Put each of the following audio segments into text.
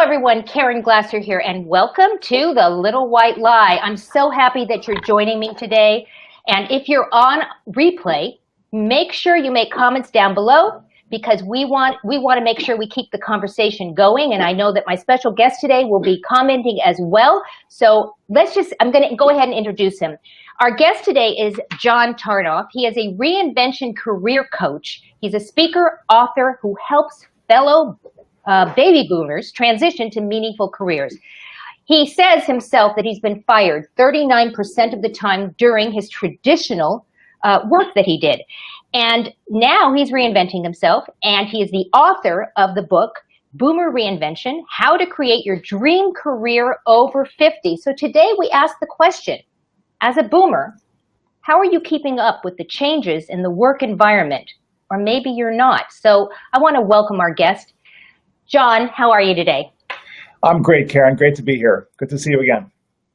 everyone, Caren Glasser here, and welcome to The Little White Lie. I'm so happy that you're joining me today. And if you're on replay, make sure you make comments down below because we want to make sure we keep the conversation going. And I know that my special guest today will be commenting as well. So I'm going to go ahead and introduce him. Our guest today is John Tarnoff. He is a reinvention career coach. He's a speaker, author who helps fellow baby boomers transition to meaningful careers. He says himself that he's been fired 39% of the time during his traditional work that he did. And now he's reinventing himself, and he is the author of the book, Boomer Reinvention, How to Create Your Dream Career Over 50. So today we ask the question, as a boomer, how are you keeping up with the changes in the work environment? Or maybe you're not. So I want to welcome our guest. John, how are you today? I'm great, Caren. Great to be here. Good to see you again.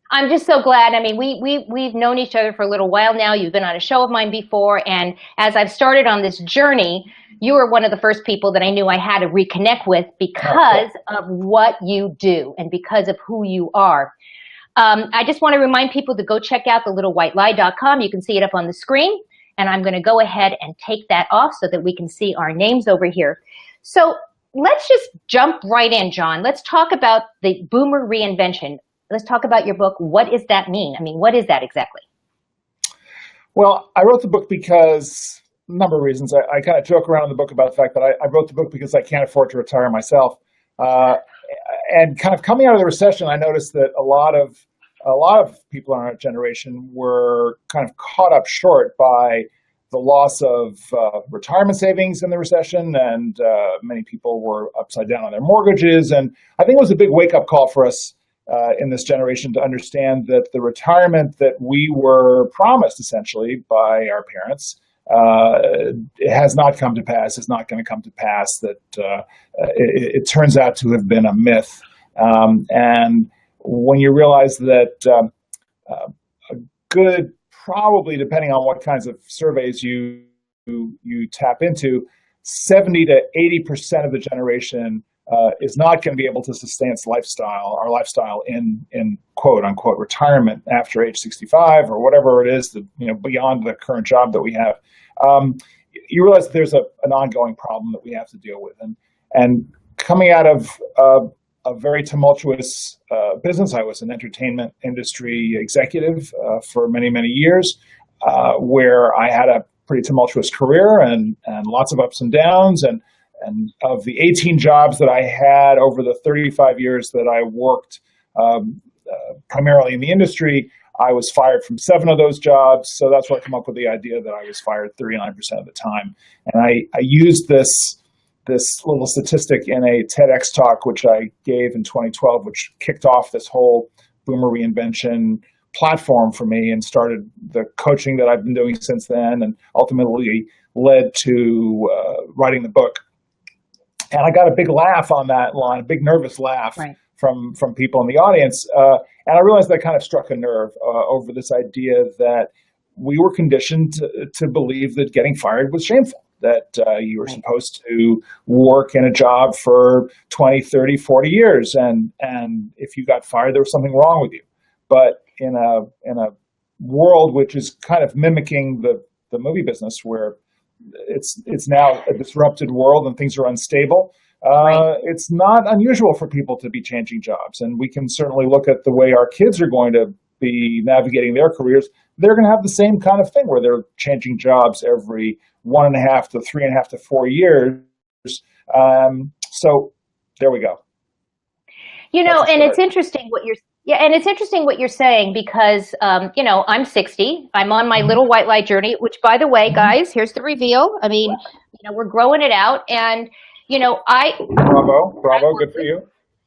I'm just so glad. I mean, we've known each other for a little while now. You've been on a show of mine before. And as I've started on this journey, you were one of the first people that I knew I had to reconnect with because of what you do and because of who you are. I just want to remind people to go check out thelittlewhitelie.com. You can see it up on the screen. And I'm going to go ahead and take that off so that we can see our names over here. So let's just jump right in, John. Let's talk about the Boomer Reinvention. Let's talk about your book. What does that mean? I mean, what is that exactly? Well, I wrote the book because a number of reasons. I kind of joke around in the book about the fact that I wrote the book because I can't afford to retire myself. And kind of coming out of the recession, I noticed that a lot of people in our generation were kind of caught up short by the loss of retirement savings in the recession, and many people were upside down on their mortgages. And I think it was a big wake-up call for us in this generation to understand that the retirement that we were promised, essentially, by our parents, it has not come to pass, is not going to come to pass, that it turns out to have been a myth. And when you realize that a good, probably depending on what kinds of surveys you tap into, 70 to 80% of the generation is not going to be able to sustain our lifestyle in quote unquote retirement after age 65 or whatever it is, that, beyond the current job that we have. You realize that there's an ongoing problem that we have to deal with, and coming out of a very tumultuous business. I was an entertainment industry executive for many, many years, where I had a pretty tumultuous career and lots of ups and downs. And of the 18 jobs that I had over the 35 years that I worked primarily in the industry, I was fired from 7 of those jobs. So that's where I come up with the idea that I was fired 39% of the time. And I used this little statistic in a TEDx talk, which I gave in 2012, which kicked off this whole Boomer Reinvention platform for me and started the coaching that I've been doing since then, and ultimately led to writing the book. And I got a big laugh on that line, a big nervous laugh from people in the audience. And I realized that kind of struck a nerve over this idea that we were conditioned to believe that getting fired was shameful, that you were supposed to work in a job for 20, 30, 40 years. And if you got fired, there was something wrong with you. But in a world which is kind of mimicking the movie business, where it's now a disrupted world and things are unstable, it's not unusual for people to be changing jobs. And we can certainly look at the way our kids are going to be navigating their careers. They're going to have the same kind of thing where they're changing jobs every 1.5 to 3.5 to 4 years. So there we go. And it's interesting what you're saying because, I'm 60. I'm on my little white lie journey, which, by the way, guys, here's the reveal. I mean, we're growing it out. And, Bravo. Good for you.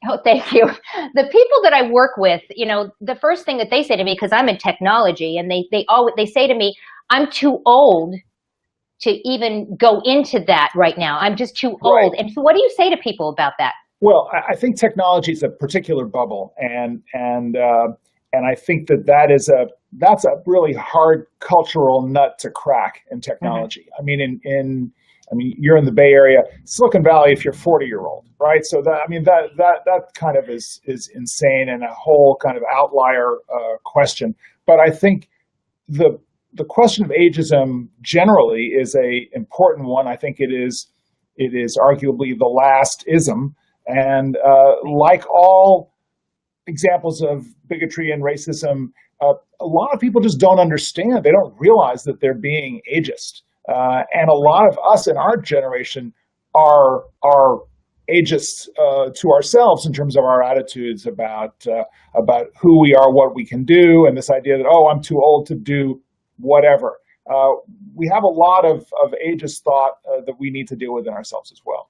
Oh, thank you. The people that I work with, the first thing that they say to me, because I'm in technology, and they say to me, I'm too old to even go into that right now. I'm just too old. And so what do you say to people about that? Well, I think technology is a particular bubble, and I think that's a really hard cultural nut to crack in technology. I mean, in I mean, you're in the Bay Area, Silicon Valley, if you're 40-year-old, right? So that kind of is insane and a whole kind of outlier question. But I think the question of ageism generally is a important one. I think it is arguably the last ism, and like all examples of bigotry and racism, a lot of people just don't understand. They don't realize that they're being ageist. And a lot of us in our generation are ageist to ourselves in terms of our attitudes about who we are, what we can do, and this idea that, oh, I'm too old to do whatever. We have a lot of ageist thought that we need to deal with in ourselves as well.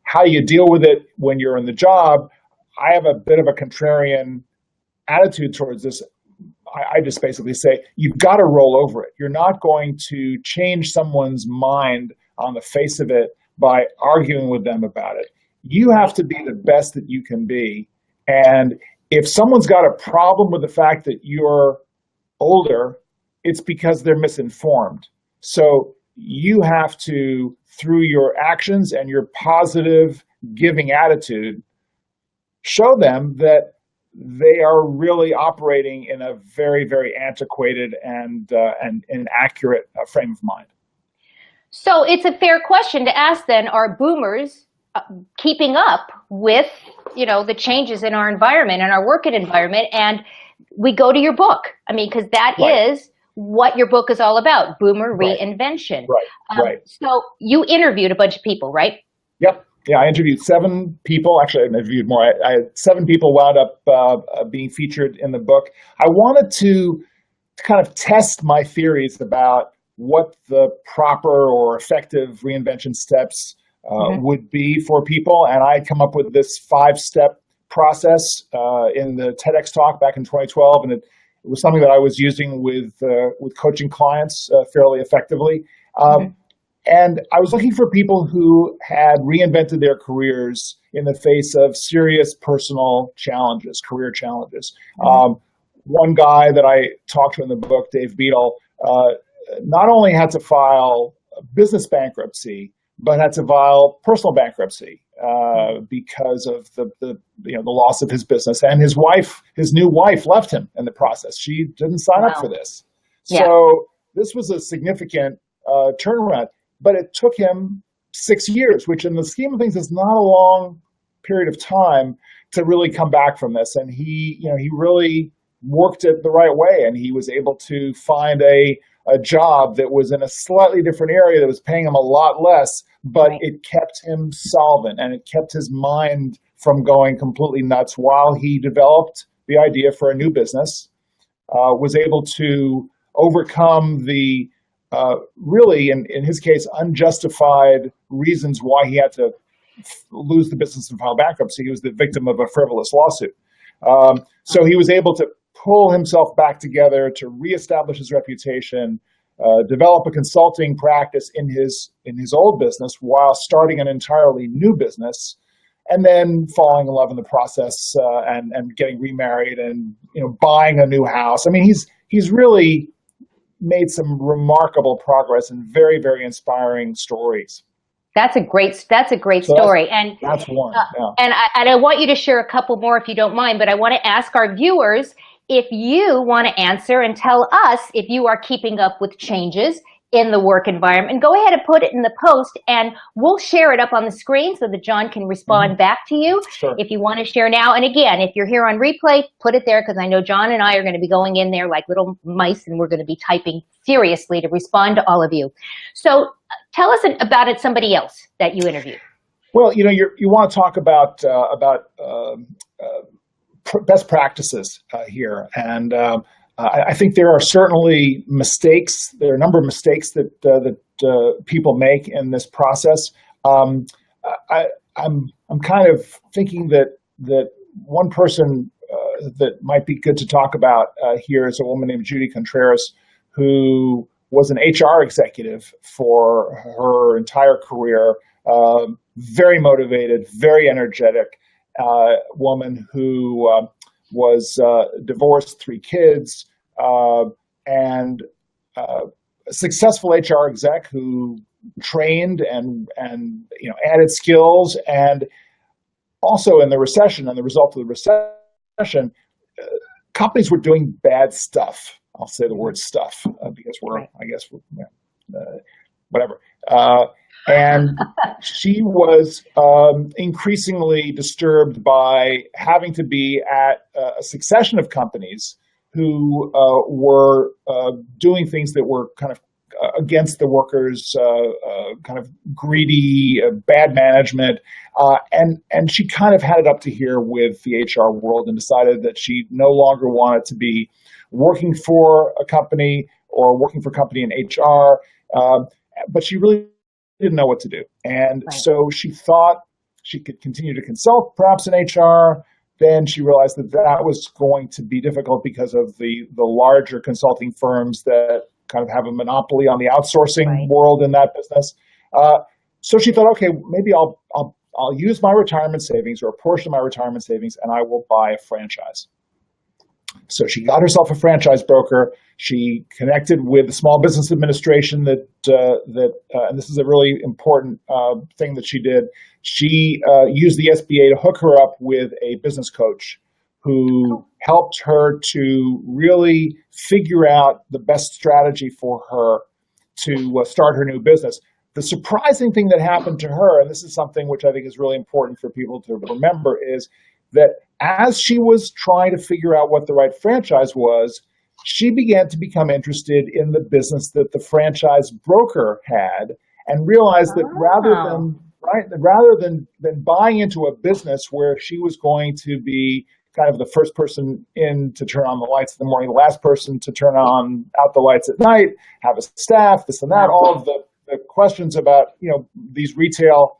How you deal with it when you're in the job, I have a bit of a contrarian attitude towards this. I just basically say, you've got to roll over it. You're not going to change someone's mind on the face of it by arguing with them about it. You have to be the best that you can be. And if someone's got a problem with the fact that you're older, it's because they're misinformed. So you have to, through your actions and your positive giving attitude, show them that they are really operating in a very, very antiquated and inaccurate frame of mind. So it's a fair question to ask then, are boomers keeping up with, the changes in our environment and our working environment? And we go to your book. I mean, because that is what your book is all about, Boomer Reinvention. Right. So you interviewed a bunch of people, right? Yep. Yeah, I interviewed 7 people. Actually, I interviewed more. I had 7 people wound up being featured in the book. I wanted to kind of test my theories about what the proper or effective reinvention steps would be for people. And I come up with this 5-step process in the TEDx talk back in 2012. And it was something that I was using with coaching clients fairly effectively. And I was looking for people who had reinvented their careers in the face of serious personal challenges, career challenges. One guy that I talked to in the book, Dave Beadle, not only had to file business bankruptcy, but had to file personal bankruptcy because of the loss of his business. And his new wife, left him in the process. She didn't sign up for this. Yeah. So this was a significant turnaround. But it took him 6 years, which in the scheme of things is not a long period of time to really come back from this. And he really worked it the right way. And he was able to find a job that was in a slightly different area that was paying him a lot less, but it kept him solvent and it kept his mind from going completely nuts while he developed the idea for a new business, was able to overcome the really, in his case, unjustified reasons why he had to lose the business and file bankruptcy. He was the victim of a frivolous lawsuit. So he was able to pull himself back together to reestablish his reputation, develop a consulting practice in his old business while starting an entirely new business, and then falling in love in the process and getting remarried and buying a new house. I mean, he's really made some remarkable progress and very, very inspiring stories. That's a great story. That's one. And I want you to share a couple more if you don't mind, but I want to ask our viewers if you want to answer and tell us if you are keeping up with changes in the work environment. And go ahead and put it in the post and we'll share it up on the screen so that John can respond back to you if you want to share now. And again, if you're here on replay, put it there because I know John and I are going to be going in there like little mice and we're going to be typing furiously to respond to all of you. So tell us about somebody else that you interviewed. Well, you want to talk about best practices here. And I think there are certainly mistakes. There are a number of mistakes that people make in this process. I'm kind of thinking that one person that might be good to talk about here is a woman named Judy Contreras, who was an HR executive for her entire career. Very motivated, very energetic woman who was divorced, 3 kids, and a successful HR exec who trained and added skills, and also in the recession and the result of the recession, companies were doing bad stuff. I'll say the word stuff because whatever. And she was increasingly disturbed by having to be at a succession of companies who were doing things that were kind of against the workers, kind of greedy, bad management. And she kind of had it up to here with the HR world and decided that she no longer wanted to be working for a company or working for a company in HR, but she really didn't know what to do. And so she thought she could continue to consult, perhaps in HR. Then she realized that that was going to be difficult because of the larger consulting firms that kind of have a monopoly on the outsourcing world in that business. So she thought, okay, maybe I'll use my retirement savings or a portion of my retirement savings, and I will buy a franchise. So she got herself a franchise broker. She connected with the Small Business Administration and this is a really important thing that she did. She used the SBA to hook her up with a business coach who helped her to really figure out the best strategy for her to start her new business. The surprising thing that happened to her, and this is something which I think is really important for people to remember, is that as she was trying to figure out what the right franchise was, she began to become interested in the business that the franchise broker had, and realized that rather than buying into a business where she was going to be kind of the first person in to turn on the lights in the morning, the last person to turn out the lights at night, have a staff, this and that, all of the questions about these retail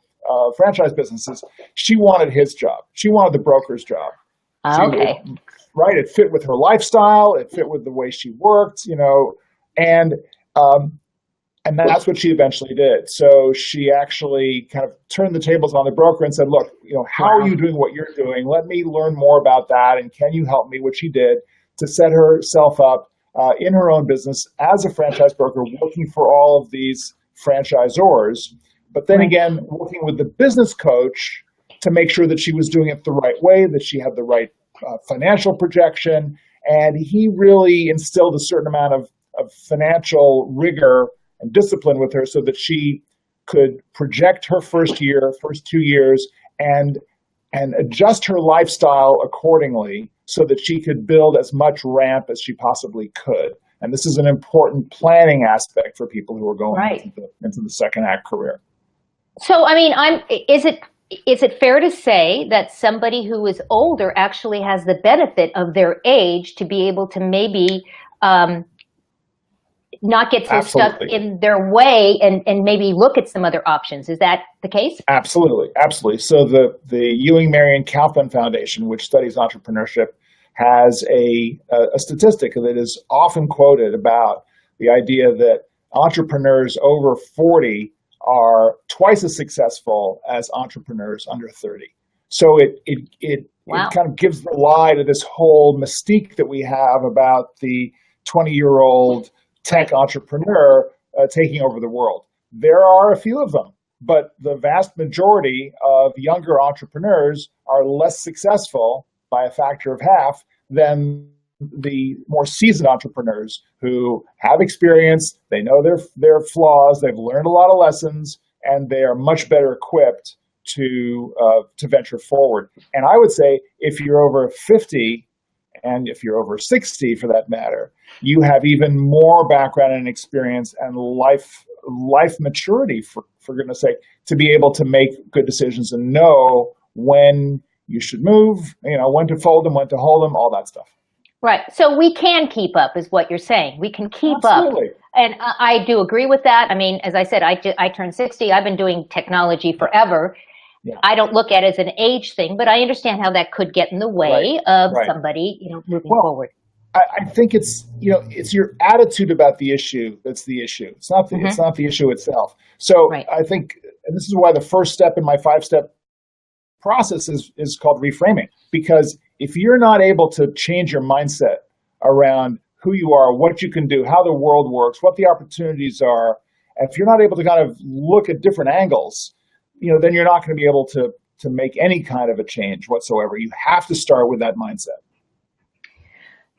franchise businesses, she wanted his job. She wanted the broker's job. Okay. It fit with her lifestyle. It fit with the way she worked, and that's what she eventually did. So she actually kind of turned the tables on the broker and said, look, how are you doing what you're doing? Let me learn more about that. And can you help me? Which she did, to set herself up in her own business as a franchise broker, working for all of these franchisors, but then again, working with the business coach to make sure that she was doing it the right way, that she had the right financial projection. And he really instilled a certain amount of financial rigor and discipline with her so that she could project her first 2 years, and adjust her lifestyle accordingly so that she could build as much ramp as she possibly could. And this is an important planning aspect for people who are going into the second act career. So, I mean, is it fair to say that somebody who is older actually has the benefit of their age to be able to maybe not get so stuck in their way and maybe look at some other options? Is that the case? Absolutely. So the Ewing Marion Kaufman Foundation, which studies entrepreneurship, has a statistic that is often quoted about the idea that entrepreneurs over 40 are twice as successful as entrepreneurs under 30. So it kind of gives the lie to this whole mystique that we have about the 20-year-old tech entrepreneur taking over the world. There are a few of them, but the vast majority of younger entrepreneurs are less successful by a factor of half than the more seasoned entrepreneurs who have experience, they know their flaws, they've learned a lot of lessons, and they are much better equipped to venture forward. And I would say if you're over 50, and if you're over 60 for that matter, you have even more background and experience and life maturity, for goodness sake, to be able to make good decisions and know when you should move, when to fold them, when to hold them, all that stuff. Right. So we can keep up is what you're saying. We can keep Absolutely. up. And I do agree with that. I mean, as I said, I turned 60. I've been doing technology forever. Yeah. I don't look at it as an age thing, but I understand how that could get in the way of somebody, moving forward. I think it's your attitude about the issue that's the issue. It's not the issue itself. So I think, and this is why the first step in my 5-step process is called reframing, because if you're not able to change your mindset around who you are, what you can do, how the world works, what the opportunities are, if you're not able to kind of look at different angles, then you're not going to be able to make any kind of a change whatsoever. You have to start with that mindset.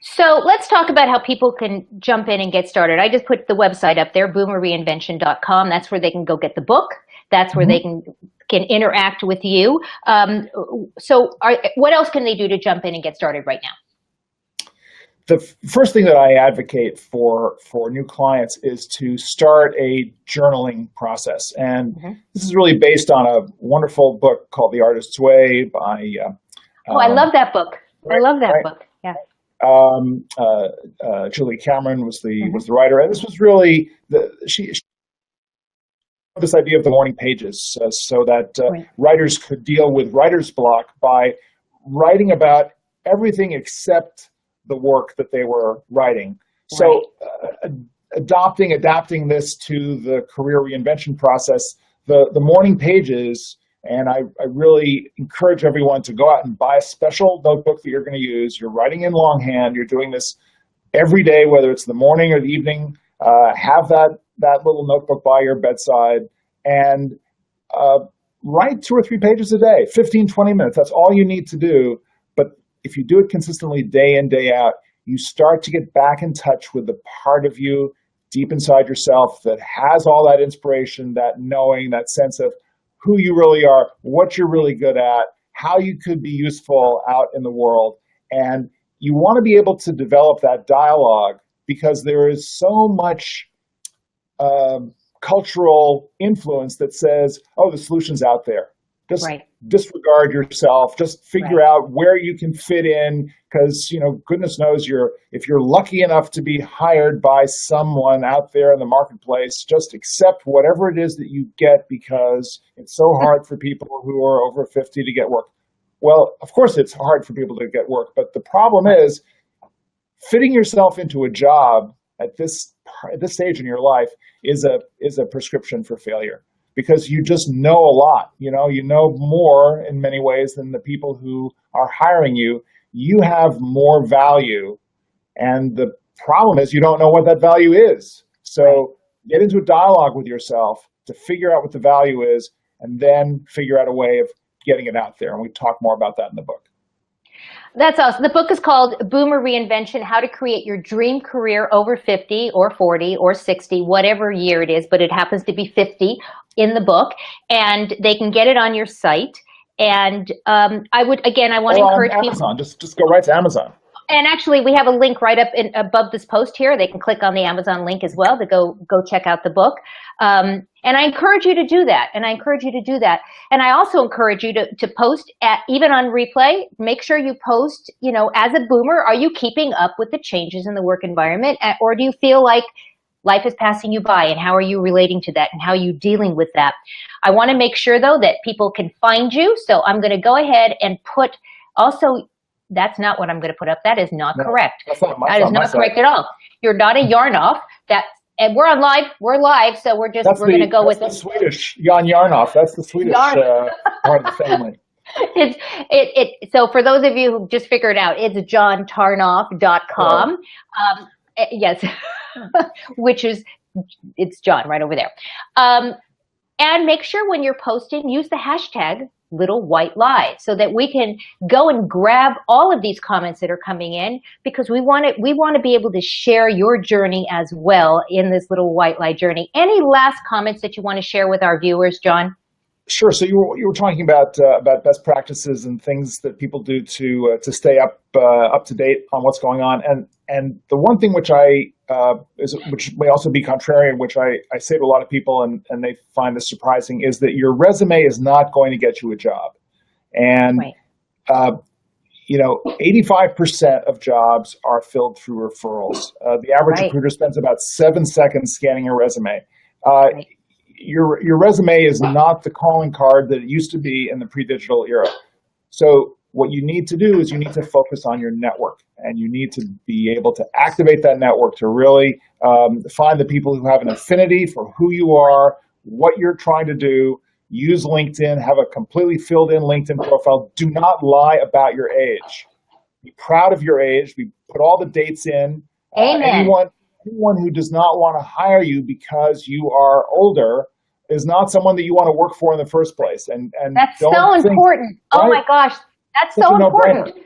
So let's talk about how people can jump in and get started. I just put the website up there, boomerreinvention.com. That's where they can go get the book. That's where they can interact with you. What else can they do to jump in and get started right now? The first thing that I advocate for new clients is to start a journaling process. And this is really based on a wonderful book called The Artist's Way by... I love that book. I love that book. Yeah. Julie Caren was the writer, and this was really she this idea of the morning pages, so that writers could deal with writer's block by writing about everything except the work that they were writing. So adapting this to the career reinvention process, the morning pages. And I really encourage everyone to go out and buy a special notebook that you're going to use. You're writing in longhand. You're doing this every day, whether it's the morning or the evening. Have that little notebook by your bedside and write 2 or 3 pages a day, 15, 20 minutes. That's all you need to do. But if you do it consistently day in, day out, you start to get back in touch with the part of you deep inside yourself that has all that inspiration, that knowing, that sense of who you really are, what you're really good at, how you could be useful out in the world. And you want to be able to develop that dialogue because there is so much cultural influence that says, oh, the solution's out there. Just disregard yourself. Just figure out where you can fit in because, goodness knows if you're lucky enough to be hired by someone out there in the marketplace, just accept whatever it is that you get because it's so hard for people who are over 50 to get work. Well, of course it's hard for people to get work, but the problem is fitting yourself into a job at this stage in your life is a prescription for failure. Because you just know a lot, you know more in many ways than the people who are hiring you. You have more value, and the problem is you don't know what that value is. So get into a dialogue with yourself to figure out what the value is, and then figure out a way of getting it out there. And we talk more about that in the book. That's awesome. The book is called Boomer Reinvention, How to Create Your Dream Career Over 50 or 40 or 60, whatever year it is, but it happens to be 50 in the book. And they can get it on your site. And I want to encourage Amazon. people. Just go right to Amazon. And actually, we have a link right up above this post here. They can click on the Amazon link as well to go check out the book. And I encourage you to do that. And I also encourage you to post even on replay. Make sure you post, as a boomer, are you keeping up with the changes in the work environment? Or do you feel like life is passing you by? And how are you relating to that? And how are you dealing with that? I want to make sure, though, that people can find you. So I'm going to go ahead and put also... That's not what I'm going to put up. That is not correct. That is not correct at all. You're not a Yarnoff. And we're on live. We're live, so we're going to go with the Swedish Jan Yarnoff. That's the Swedish part of the family. So for those of you who just figured it out, it's johntarnoff.com. Yes, it's John right over there. And make sure when you're posting, use the hashtag Little White Lie so that we can go and grab all of these comments that are coming in because we want to be able to share your journey as well in this Little White Lie journey. Any last comments that you want to share with our viewers, John? Sure. So you were talking about best practices and things that people do to stay up to date on what's going on. And the one thing which which may also be contrarian, which I say to a lot of people and they find this surprising, is that your resume is not going to get you a job. And 85% of jobs are filled through referrals. The average recruiter spends about 7 seconds scanning a resume. Your resume is not the calling card that it used to be in the pre-digital era. So what you need to do is you need to focus on your network, and you need to be able to activate that network to really find the people who have an affinity for who you are, what you're trying to do. Use LinkedIn, have a completely filled in LinkedIn profile. Do not lie about your age. Be proud of your age. We put all the dates in. Amen. anyone who does not want to hire you because you are older is not someone that you want to work for in the first place. And That's don't so think, important. Oh right? my gosh, that's Such so a no-brainer. important.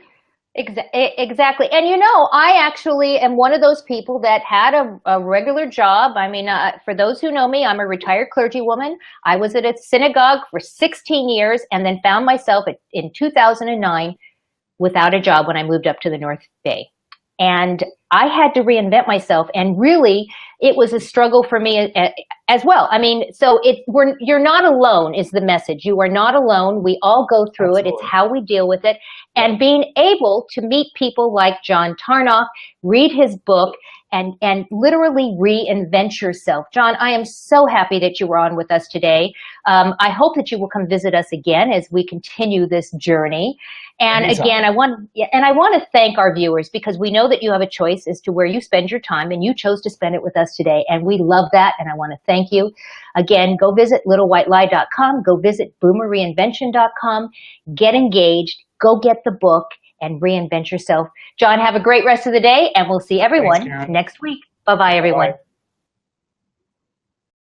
Exactly. And I actually am one of those people that had a regular job. I mean, for those who know me, I'm a retired clergywoman. I was at a synagogue for 16 years and then found myself in 2009 without a job when I moved up to the North Bay. And I had to reinvent myself. And really, it was a struggle for me as well. I mean, so you're not alone is the message. You are not alone. We all go through Absolutely. it. It's how we deal with it. And being able to meet people like John Tarnoff, read his book, and literally reinvent yourself. John, I am so happy that you were on with us today. I hope that you will come visit us again as we continue this journey. And Anytime. again, I want to thank our viewers because we know that you have a choice as to where you spend your time, and you chose to spend it with us today. And we love that, and I want to thank you. Again, go visit littlewhitelie.com, go visit boomerreinvention.com, get engaged, go get the book, and reinvent yourself. John, have a great rest of the day, and we'll see everyone Thanks, Caren. next week. Bye-bye, everyone. Bye.